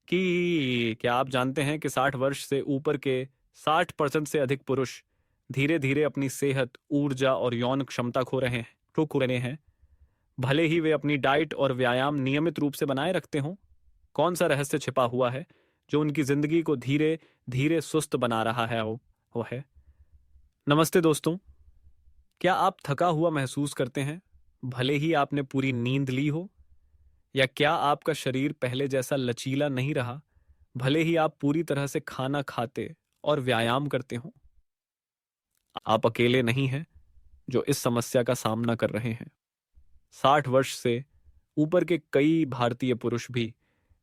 कि क्या आप जानते हैं कि 60 वर्ष से ऊपर के 60% से अधिक पुरुष धीरे धीरे अपनी सेहत, ऊर्जा और यौन क्षमता खो रहे हैं, भले ही वे अपनी डाइट और व्यायाम नियमित रूप से बनाए रखते हों। कौन सा रहस्य छिपा हुआ है जो उनकी जिंदगी को धीरे धीरे सुस्त बना रहा है? वो है। नमस्ते दोस्तों। क्या आप थका हुआ महसूस करते हैं, भले ही आपने पूरी नींद ली हो? या क्या आपका शरीर पहले जैसा लचीला नहीं रहा, भले ही आप पूरी तरह से खाना खाते और व्यायाम करते हो? आप अकेले नहीं हैं जो इस समस्या का सामना कर रहे हैं। 60 वर्ष से ऊपर के कई भारतीय पुरुष भी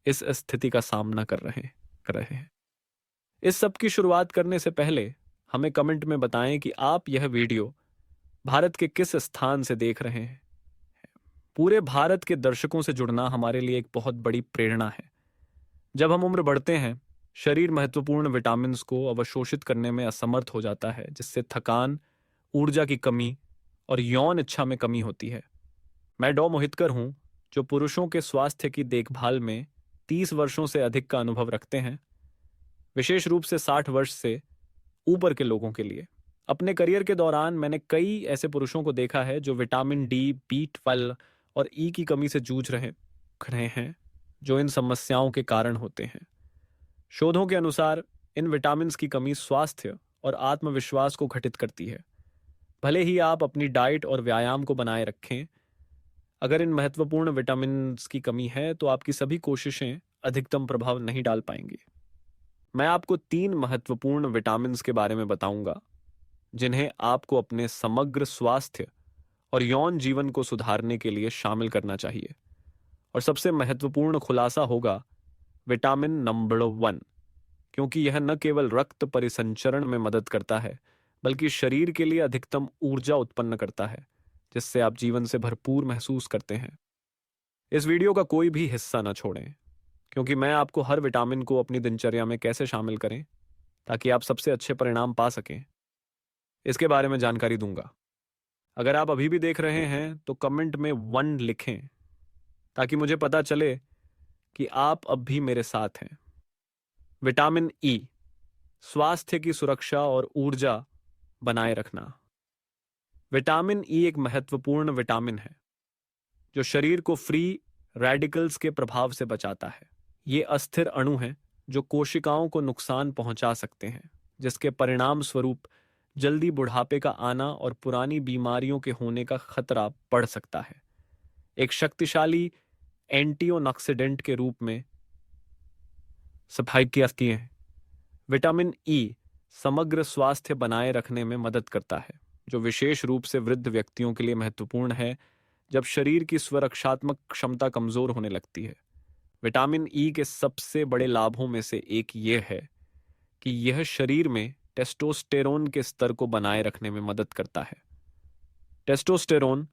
इस स्थिति का सामना कर रहे हैं। इस सब की शुरुआत करने से पहले हमें कमेंट में बताएं कि आप यह वीडियो भारत के किस स्थान से देख रहे हैं। पूरे भारत के दर्शकों से जुड़ना हमारे लिए एक बहुत बड़ी प्रेरणा है। जब हम उम्र बढ़ते हैं, शरीर महत्वपूर्ण विटामिन्स को अवशोषित करने में असमर्थ हो जाता है, जिससे थकान, ऊर्जा की कमी और यौन इच्छा में कमी होती है। मैं डॉ मोहितकर हूं, जो पुरुषों के स्वास्थ्य की देखभाल में 30 वर्षों से अधिक का अनुभव रखते हैं, विशेष रूप से 60 वर्ष से ऊपर के लोगों के लिए। अपने करियर के दौरान मैंने कई ऐसे पुरुषों को देखा है जो विटामिन डी, B12 और ई की कमी से जूझ रहे हैं, जो इन समस्याओं के कारण होते हैं। शोधों के अनुसार इन विटामिन्स की कमी स्वास्थ्य और आत्मविश्वास को घटित करती है। भले ही आप अपनी डाइट और व्यायाम को बनाए रखें, अगर इन महत्वपूर्ण विटामिन्स की कमी है तो आपकी सभी कोशिशें अधिकतम प्रभाव नहीं डाल पाएंगी। मैं आपको 3 महत्वपूर्ण विटामिन्स के बारे में बताऊंगा, जिन्हें आपको अपने समग्र स्वास्थ्य और यौन जीवन को सुधारने के लिए शामिल करना चाहिए। और सबसे महत्वपूर्ण खुलासा होगा विटामिन नंबर 1, क्योंकि यह न केवल रक्त परिसंचरण में मदद करता है, बल्कि शरीर के लिए अधिकतम ऊर्जा उत्पन्न करता है, जिससे आप जीवन से भरपूर महसूस करते हैं। इस वीडियो का कोई भी हिस्सा न छोड़ें, क्योंकि मैं आपको हर विटामिन को अपनी दिनचर्या में कैसे शामिल करें ताकि आप सबसे अच्छे परिणाम पा सकें, इसके बारे में जानकारी दूंगा। अगर आप अभी भी देख रहे हैं तो कमेंट में 1 लिखें, ताकि मुझे पता चले कि आप अब भी मेरे साथ हैं। विटामिन ई, स्वास्थ्य की सुरक्षा और ऊर्जा बनाए रखना। विटामिन ई एक महत्वपूर्ण विटामिन है जो शरीर को फ्री रेडिकल्स के प्रभाव से बचाता है। ये अस्थिर अणु हैं जो कोशिकाओं को नुकसान पहुंचा सकते हैं, जिसके परिणाम स्वरूप जल्दी बुढ़ापे का आना और पुरानी बीमारियों के होने का खतरा बढ़ सकता है। एक शक्तिशाली एंटीऑक्सीडेंट के रूप में सफाई की है। विटामिन ई समग्र स्वास्थ्य बनाए रखने में मदद करता है, जो विशेष रूप से वृद्ध व्यक्तियों के लिए महत्वपूर्ण है, जब शरीर की स्वरक्षात्मक क्षमता कमजोर होने लगती है। विटामिन ई के सबसे बड़े लाभों में से एक यह है कि यह शरीर में टेस्टोस्टेरोन के स्तर को बनाए रखने में मदद करता है। टेस्टोस्टेरोन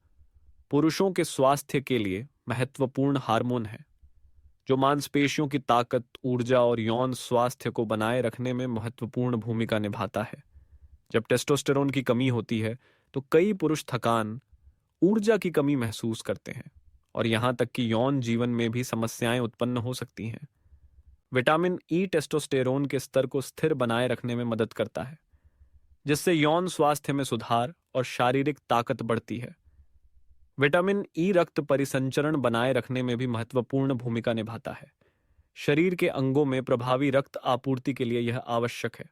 पुरुषों के स्वास्थ्य के लिए महत्वपूर्ण हार्मोन है, जो मांसपेशियों की ताकत, ऊर्जा और यौन स्वास्थ्य को बनाए रखने में महत्वपूर्ण भूमिका निभाता है। जब टेस्टोस्टेरोन की कमी होती है तो कई पुरुष थकान, ऊर्जा की कमी महसूस करते हैं और यहां तक कि यौन जीवन में भी समस्याएं उत्पन्न हो सकती हैं। विटामिन ई टेस्टोस्टेरोन के स्तर को स्थिर बनाए रखने में मदद करता है, जिससे यौन स्वास्थ्य में सुधार और शारीरिक ताकत बढ़ती है। विटामिन ई रक्त परिसंचरण बनाए रखने में भी महत्वपूर्ण भूमिका निभाता है। शरीर के अंगों में प्रभावी रक्त आपूर्ति के लिए यह आवश्यक है,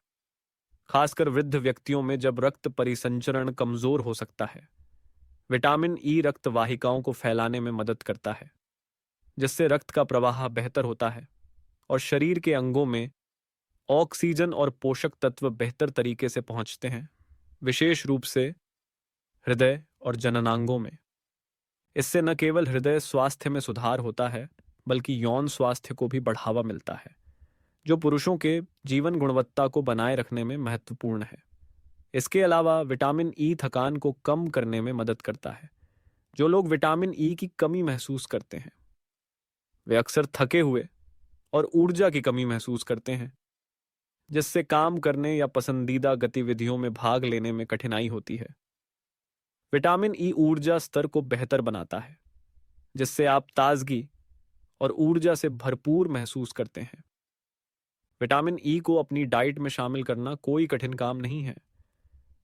खासकर वृद्ध व्यक्तियों में जब रक्त परिसंचरण कमजोर हो सकता है। विटामिन ई रक्त वाहिकाओं को फैलाने में मदद करता है, जिससे रक्त का प्रवाह बेहतर होता है और शरीर के अंगों में ऑक्सीजन और पोषक तत्व बेहतर तरीके से पहुंचते हैं, विशेष रूप से हृदय और जननांगों में। इससे न केवल हृदय स्वास्थ्य में सुधार होता है, बल्कि यौन स्वास्थ्य को भी बढ़ावा मिलता है, जो पुरुषों के जीवन गुणवत्ता को बनाए रखने में महत्वपूर्ण है। इसके अलावा विटामिन ई थकान को कम करने में मदद करता है। जो लोग विटामिन ई की कमी महसूस करते हैं, वे अक्सर थके हुए और ऊर्जा की कमी महसूस करते हैं, जिससे काम करने या पसंदीदा गतिविधियों में भाग लेने में कठिनाई होती है। विटामिन ई ऊर्जा स्तर को बेहतर बनाता है, जिससे आप ताजगी और ऊर्जा से भरपूर महसूस करते हैं। विटामिन ई को अपनी डाइट में शामिल करना कोई कठिन काम नहीं है।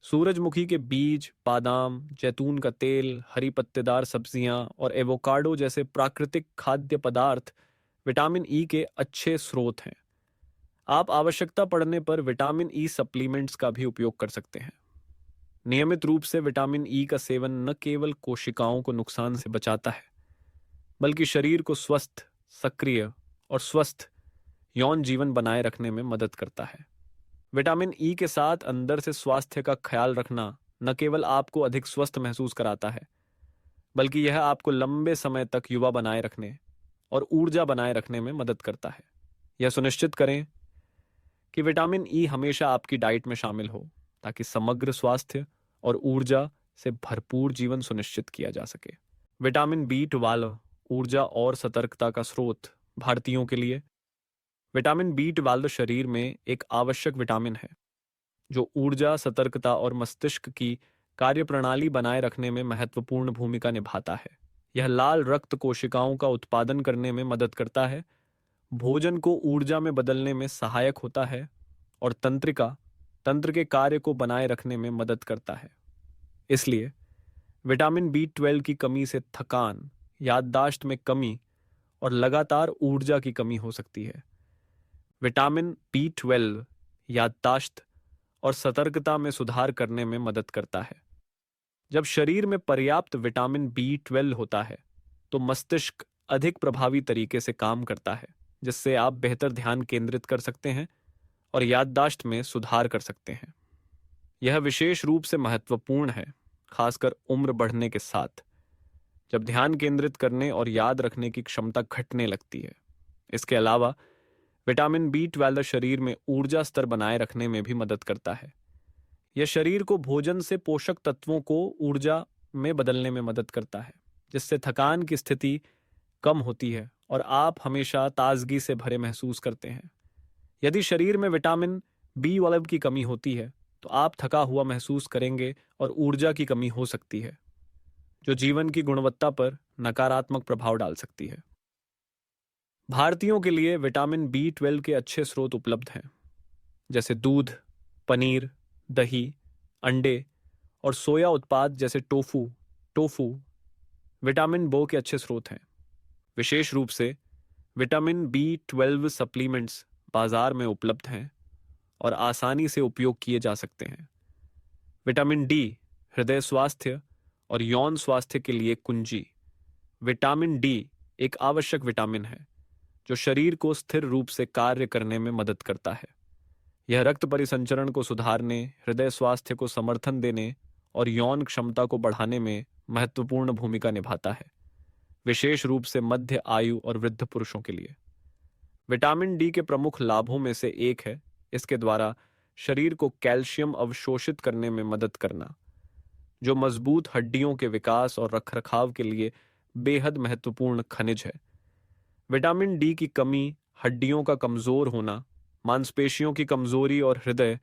सूरजमुखी के बीज, बादाम, जैतून का तेल, हरी पत्तेदार सब्जियां और एवोकाडो जैसे प्राकृतिक खाद्य पदार्थ विटामिन ई के अच्छे स्रोत हैं। आप आवश्यकता पड़ने पर विटामिन ई सप्लीमेंट्स का भी उपयोग कर सकते हैं। नियमित रूप से विटामिन ई का सेवन न केवल कोशिकाओं को नुकसान से बचाता है, बल्कि शरीर को स्वस्थ, सक्रिय और स्वस्थ यौन जीवन बनाए रखने में मदद करता है। विटामिन ई के साथ अंदर से स्वास्थ्य का ख्याल रखना न केवल आपको अधिक स्वस्थ महसूस कराता है, बल्कि यह आपको लंबे समय तक युवा बनाए रखने और ऊर्जा बनाए रखने में मदद करता है। यह सुनिश्चित करें कि विटामिन ई हमेशा आपकी डाइट में शामिल हो, ताकि समग्र स्वास्थ्य और ऊर्जा से भरपूर जीवन सुनिश्चित किया जा सके। विटामिन बी 12 ऊर्जा और सतर्कता का स्रोत। भारतीयों के लिए विटामिन बी 12 शरीर में एक आवश्यक विटामिन है, जो ऊर्जा, सतर्कता और मस्तिष्क की कार्यप्रणाली बनाए रखने में महत्वपूर्ण भूमिका निभाता है। यह लाल रक्त कोशिकाओं का उत्पादन करने में मदद करता है, भोजन को ऊर्जा में बदलने में सहायक होता है और तंत्र के कार्य को बनाए रखने में मदद करता है। इसलिए विटामिन बी 12 की कमी से थकान, याददाश्त में कमी और लगातार ऊर्जा की कमी हो सकती है। विटामिन बी 12 याददाश्त और सतर्कता में सुधार करने में मदद करता है। जब शरीर में पर्याप्त विटामिन बी 12 होता है, तो मस्तिष्क अधिक प्रभावी तरीके से काम करता है, जिससे आप बेहतर ध्यान केंद्रित कर सकते हैं और याददाश्त में सुधार कर सकते हैं। यह विशेष रूप से महत्वपूर्ण है, खासकर उम्र बढ़ने के साथ, जब ध्यान केंद्रित करने और याद रखने की क्षमता घटने लगती है। इसके अलावा विटामिन बी 12 शरीर में ऊर्जा स्तर बनाए रखने में भी मदद करता है। यह शरीर को भोजन से पोषक तत्वों को ऊर्जा में बदलने में मदद करता है, जिससे थकान की स्थिति कम होती है और आप हमेशा ताजगी से भरे महसूस करते हैं। यदि शरीर में विटामिन बी 12 की कमी होती है, तो आप थका हुआ महसूस करेंगे और ऊर्जा की कमी हो सकती है, जो जीवन की गुणवत्ता पर नकारात्मक प्रभाव डाल सकती है। भारतीयों के लिए विटामिन बी 12 के अच्छे स्रोत उपलब्ध हैं, जैसे दूध, पनीर, दही, अंडे और सोया उत्पाद जैसे टोफू विटामिन बो के अच्छे स्रोत हैं। विशेष रूप से विटामिन बी 12 सप्लीमेंट्स बाजार में उपलब्ध हैं और आसानी से उपयोग किए जा सकते हैं। विटामिन डी हृदय स्वास्थ्य और यौन स्वास्थ्य के लिए कुंजी। विटामिन डी एक आवश्यक विटामिन है, जो शरीर को स्थिर रूप से कार्य करने में मदद करता है। यह रक्त परिसंचरण को सुधारने, हृदय स्वास्थ्य को समर्थन देने और यौन क्षमता को बढ़ाने में महत्वपूर्ण भूमिका निभाता है, विशेष रूप से मध्य आयु और वृद्ध पुरुषों के लिए। विटामिन डी के प्रमुख लाभों में से एक है इसके द्वारा शरीर को कैल्शियम अवशोषित करने में मदद करना, जो मजबूत हड्डियों के विकास और रखरखाव के लिए बेहद महत्वपूर्ण खनिज है। विटामिन डी की कमी हड्डियों का कमजोर होना, मांसपेशियों की कमजोरी और हृदय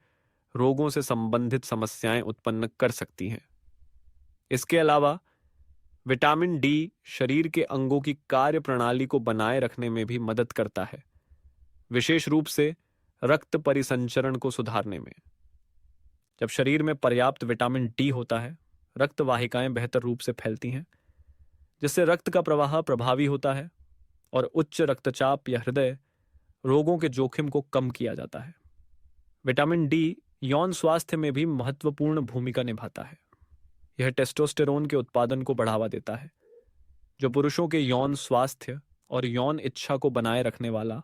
रोगों से संबंधित समस्याएं उत्पन्न कर सकती हैं। इसके अलावा विटामिन डी शरीर के अंगों की कार्य प्रणाली को बनाए रखने में भी मदद करता है, विशेष रूप से रक्त परिसंचरण को सुधारने में। जब शरीर में पर्याप्त विटामिन डी होता है, रक्त वाहिकाएं बेहतर रूप से फैलती हैं, जिससे रक्त का प्रवाह प्रभावी होता है और उच्च रक्तचाप या हृदय रोगों के जोखिम को कम किया जाता है। विटामिन डी यौन स्वास्थ्य में भी महत्वपूर्ण भूमिका निभाता है। यह टेस्टोस्टेरोन के उत्पादन को बढ़ावा देता है, जो पुरुषों के यौन स्वास्थ्य और यौन इच्छा को बनाए रखने वाला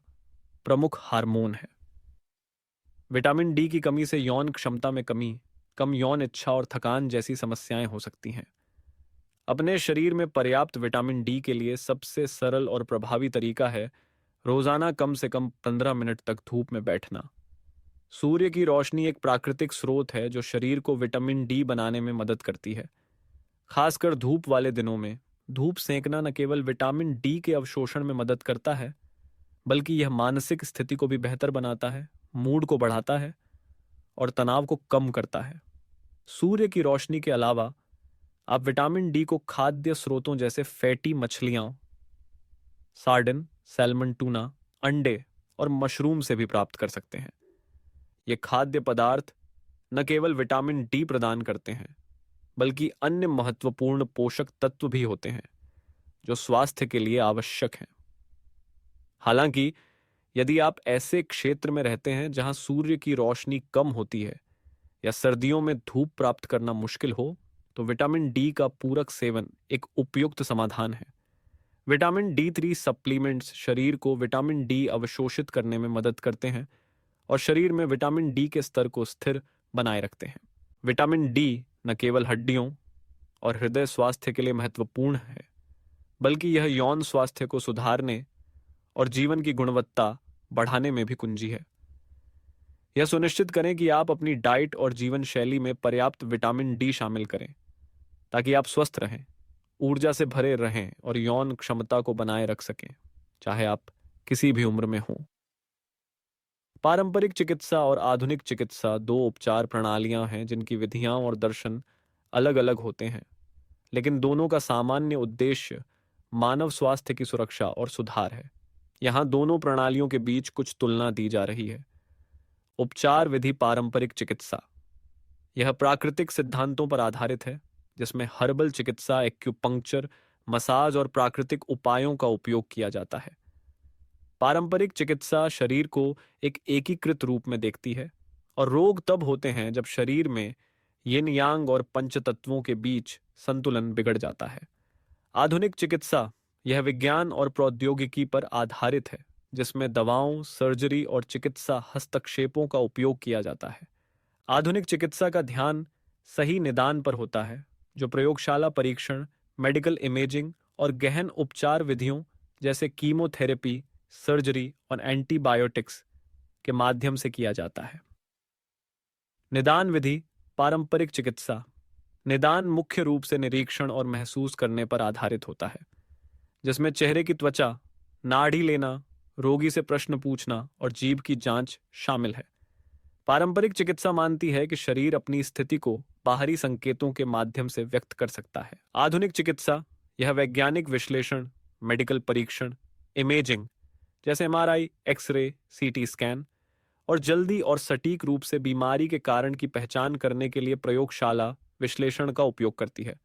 प्रमुख हार्मोन है। विटामिन डी की कमी से यौन क्षमता में कमी, कम यौन इच्छा और थकान जैसी समस्याएं हो सकती हैं। अपने शरीर में पर्याप्त विटामिन डी के लिए सबसे सरल और प्रभावी तरीका है रोजाना कम से कम 15 मिनट तक धूप में बैठना। सूर्य की रोशनी एक प्राकृतिक स्रोत है जो शरीर को विटामिन डी बनाने में मदद करती है। खासकर धूप वाले दिनों में धूप सेंकना न केवल विटामिन डी के अवशोषण में मदद करता है, बल्कि यह मानसिक स्थिति को भी बेहतर बनाता है, मूड को बढ़ाता है और तनाव को कम करता है। सूर्य की रोशनी के अलावा आप विटामिन डी को खाद्य स्रोतों जैसे फैटी मछलियां, सार्डिन, सैल्मन टूना, अंडे और मशरूम से भी प्राप्त कर सकते हैं। ये खाद्य पदार्थ न केवल विटामिन डी प्रदान करते हैं, बल्कि अन्य महत्वपूर्ण पोषक तत्व भी होते हैं जो स्वास्थ्य के लिए आवश्यक हैं। हालांकि यदि आप ऐसे क्षेत्र में रहते हैं जहां सूर्य की रोशनी कम होती है या सर्दियों में धूप प्राप्त करना मुश्किल हो, तो विटामिन डी का पूरक सेवन एक उपयुक्त समाधान है। विटामिन डी 3 सप्लीमेंट्स शरीर को विटामिन डी अवशोषित करने में मदद करते हैं और शरीर में विटामिन डी के स्तर को स्थिर बनाए रखते हैं। विटामिन डी न केवल हड्डियों और हृदय स्वास्थ्य के लिए महत्वपूर्ण है, बल्कि यह यौन स्वास्थ्य को सुधारने और जीवन की गुणवत्ता बढ़ाने में भी कुंजी है। यह सुनिश्चित करें कि आप अपनी डाइट और जीवन शैली में पर्याप्त विटामिन डी शामिल करें ताकि आप स्वस्थ रहें, ऊर्जा से भरे रहें और यौन क्षमता को बनाए रख सकें, चाहे आप किसी भी उम्र में हों। पारंपरिक चिकित्सा और आधुनिक चिकित्सा दो उपचार प्रणालियां हैं जिनकी विधियां और दर्शन अलग अलग होते हैं, लेकिन दोनों का सामान्य उद्देश्य मानव स्वास्थ्य की सुरक्षा और सुधार है। यहाँ दोनों प्रणालियों के बीच कुछ तुलना दी जा रही है। उपचार विधि पारंपरिक चिकित्सा यह प्राकृतिक सिद्धांतों पर आधारित है, जिसमें हर्बल चिकित्सा, एक्यूपंक्चर, मसाज और प्राकृतिक उपायों का उपयोग किया जाता है। पारंपरिक चिकित्सा शरीर को एक एकीकृत रूप में देखती है और रोग तब होते हैं जब शरीर में यिन यांग और पंचतत्वों के बीच संतुलन बिगड़ जाता है। आधुनिक चिकित्सा यह विज्ञान और प्रौद्योगिकी पर आधारित है, जिसमें दवाओं, सर्जरी और चिकित्सा हस्तक्षेपों का उपयोग किया जाता है। आधुनिक चिकित्सा का ध्यान सही निदान पर होता है, जो प्रयोगशाला परीक्षण, मेडिकल इमेजिंग और गहन उपचार विधियों जैसे कीमोथेरेपी, सर्जरी और एंटीबायोटिक्स के माध्यम से किया जाता है। निदान विधि पारंपरिक चिकित्सा निदान मुख्य रूप से निरीक्षण और महसूस करने पर आधारित होता है, जिसमें चेहरे की त्वचा, नाड़ी लेना, रोगी से प्रश्न पूछना और जीभ की जांच शामिल है। पारंपरिक चिकित्सा मानती है कि शरीर अपनी स्थिति को बाहरी संकेतों के माध्यम से व्यक्त कर सकता है। आधुनिक चिकित्सा यह वैज्ञानिक विश्लेषण, मेडिकल परीक्षण, इमेजिंग जैसे एमआरआई, एक्सरे, सीटी स्कैन और जल्दी और सटीक रूप से बीमारी के कारण की पहचान करने के लिए प्रयोगशाला विश्लेषण का उपयोग करती है।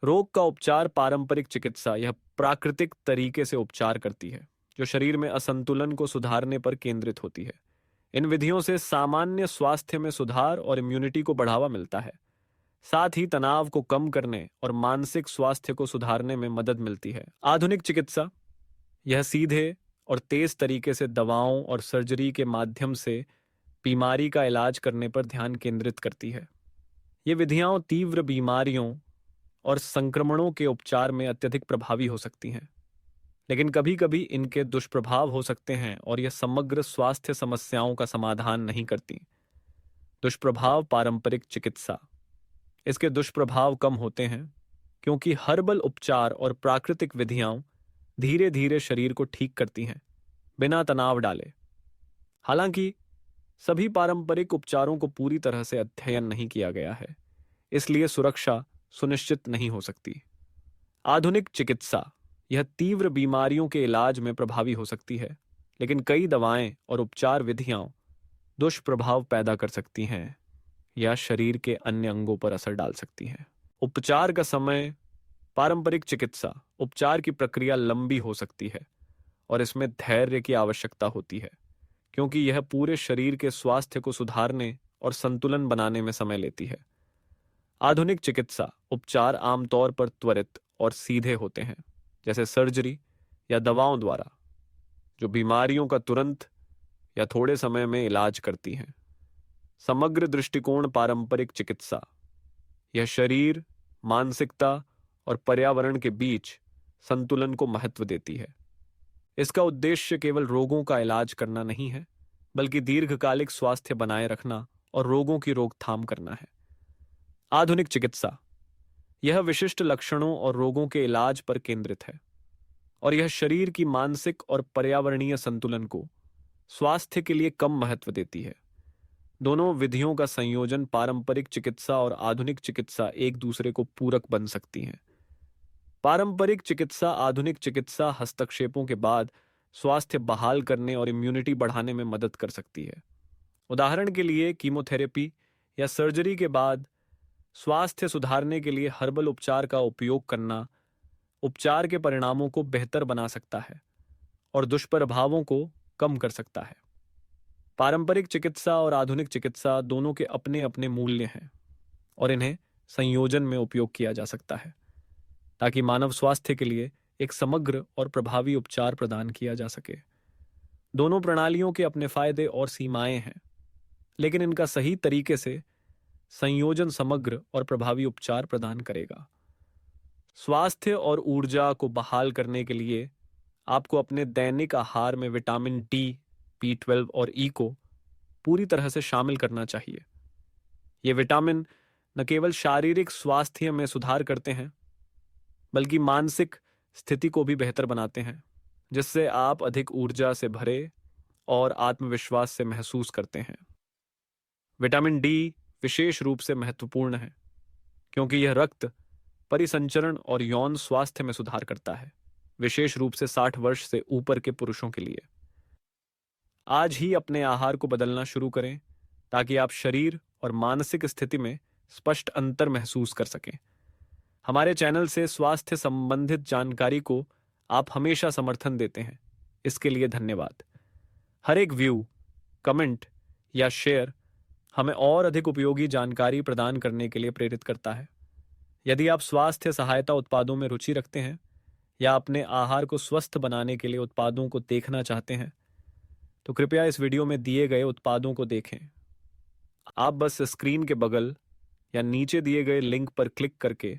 रोग का उपचार पारंपरिक चिकित्सा यह प्राकृतिक तरीके से उपचार करती है, जो शरीर में असंतुलन को सुधारने पर केंद्रित होती है। इन विधियों से सामान्य स्वास्थ्य में सुधार और इम्यूनिटी को बढ़ावा मिलता है। साथ ही तनाव को कम करने और मानसिक स्वास्थ्य को सुधारने में मदद मिलती है। आधुनिक चिकित्सा यह सीधे और तेज तरीके से दवाओं और सर्जरी के माध्यम से बीमारी का इलाज करने पर ध्यान केंद्रित करती है। ये विधियां तीव्र बीमारियों और संक्रमणों के उपचार में अत्यधिक प्रभावी हो सकती हैं, लेकिन कभी-कभी इनके दुष्प्रभाव हो सकते हैं और यह समग्र स्वास्थ्य समस्याओं का समाधान नहीं करती। दुष्प्रभाव पारंपरिक चिकित्सा इसके दुष्प्रभाव कम होते हैं क्योंकि हर्बल उपचार और प्राकृतिक विधियां धीरे धीरे शरीर को ठीक करती हैं, बिना तनाव डाले। हालांकि सभी पारंपरिक उपचारों को पूरी तरह से अध्ययन नहीं किया गया है, इसलिए सुरक्षा सुनिश्चित नहीं हो सकती। आधुनिक चिकित्सा यह तीव्र बीमारियों के इलाज में प्रभावी हो सकती है, लेकिन कई दवाएं और उपचार विधियां दुष्प्रभाव पैदा कर सकती हैं या शरीर के अन्य अंगों पर असर डाल सकती हैं। उपचार का समय पारंपरिक चिकित्सा उपचार की प्रक्रिया लंबी हो सकती है और इसमें धैर्य की आवश्यकता होती है, क्योंकि यह पूरे शरीर के स्वास्थ्य को सुधारने और संतुलन बनाने में समय लेती है। आधुनिक चिकित्सा उपचार आमतौर पर त्वरित और सीधे होते हैं, जैसे सर्जरी या दवाओं द्वारा, जो बीमारियों का तुरंत या थोड़े समय में इलाज करती हैं। समग्र दृष्टिकोण पारंपरिक चिकित्सा यह शरीर, मानसिकता और पर्यावरण के बीच संतुलन को महत्व देती है। इसका उद्देश्य केवल रोगों का इलाज करना नहीं है, बल्कि दीर्घकालिक स्वास्थ्य बनाए रखना और रोगों की रोकथाम करना है। आधुनिक चिकित्सा यह विशिष्ट लक्षणों और रोगों के इलाज पर केंद्रित है और यह शरीर की मानसिक और पर्यावरणीय संतुलन को स्वास्थ्य के लिए कम महत्व देती है। दोनों विधियों का संयोजन पारंपरिक चिकित्सा और आधुनिक चिकित्सा एक दूसरे को पूरक बन सकती हैं। पारंपरिक चिकित्सा आधुनिक चिकित्सा हस्तक्षेपों के बाद स्वास्थ्य बहाल करने और इम्यूनिटी बढ़ाने में मदद कर सकती है। उदाहरण के लिए कीमोथेरेपी या सर्जरी के बाद स्वास्थ्य सुधारने के लिए हर्बल उपचार का उपयोग करना उपचार के परिणामों को बेहतर बना सकता है और दुष्प्रभावों को कम कर सकता है। पारंपरिक चिकित्सा और आधुनिक चिकित्सा दोनों के अपने अपने मूल्य हैं और इन्हें संयोजन में उपयोग किया जा सकता है ताकि मानव स्वास्थ्य के लिए एक समग्र और प्रभावी उपचार प्रदान किया जा सके। दोनों प्रणालियों के अपने फायदे और सीमाएं हैं, लेकिन इनका सही तरीके से संयोजन समग्र और प्रभावी उपचार प्रदान करेगा। स्वास्थ्य और ऊर्जा को बहाल करने के लिए आपको अपने दैनिक आहार में विटामिन डी, B12 और ई को पूरी तरह से शामिल करना चाहिए। ये विटामिन न केवल शारीरिक स्वास्थ्य में सुधार करते हैं, बल्कि मानसिक स्थिति को भी बेहतर बनाते हैं, जिससे आप अधिक ऊर्जा से भरे और आत्मविश्वास से महसूस करते हैं। विटामिन डी विशेष रूप से महत्वपूर्ण है क्योंकि यह रक्त परिसंचरण और यौन स्वास्थ्य में सुधार करता है, विशेष रूप से 60 वर्ष से ऊपर के पुरुषों के लिए। आज ही अपने आहार को बदलना शुरू करें ताकि आप शरीर और मानसिक स्थिति में स्पष्ट अंतर महसूस कर सकें। हमारे चैनल से स्वास्थ्य संबंधित जानकारी को आप हमेशा समर्थन देते हैं, इसके लिए धन्यवाद। हर एक व्यू, कमेंट या शेयर हमें और अधिक उपयोगी जानकारी प्रदान करने के लिए प्रेरित करता है। यदि आप स्वास्थ्य सहायता उत्पादों में रुचि रखते हैं या अपने आहार को स्वस्थ बनाने के लिए उत्पादों को देखना चाहते हैं, तो कृपया इस वीडियो में दिए गए उत्पादों को देखें। आप बस स्क्रीन के बगल या नीचे दिए गए लिंक पर क्लिक करके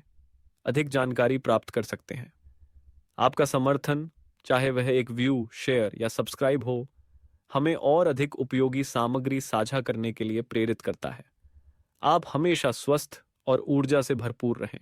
अधिक जानकारी प्राप्त कर सकते हैं। आपका समर्थन, चाहे वह एक व्यू, शेयर या सब्सक्राइब हो, हमें और अधिक उपयोगी सामग्री साझा करने के लिए प्रेरित करता है। आप हमेशा स्वस्थ और ऊर्जा से भरपूर रहें।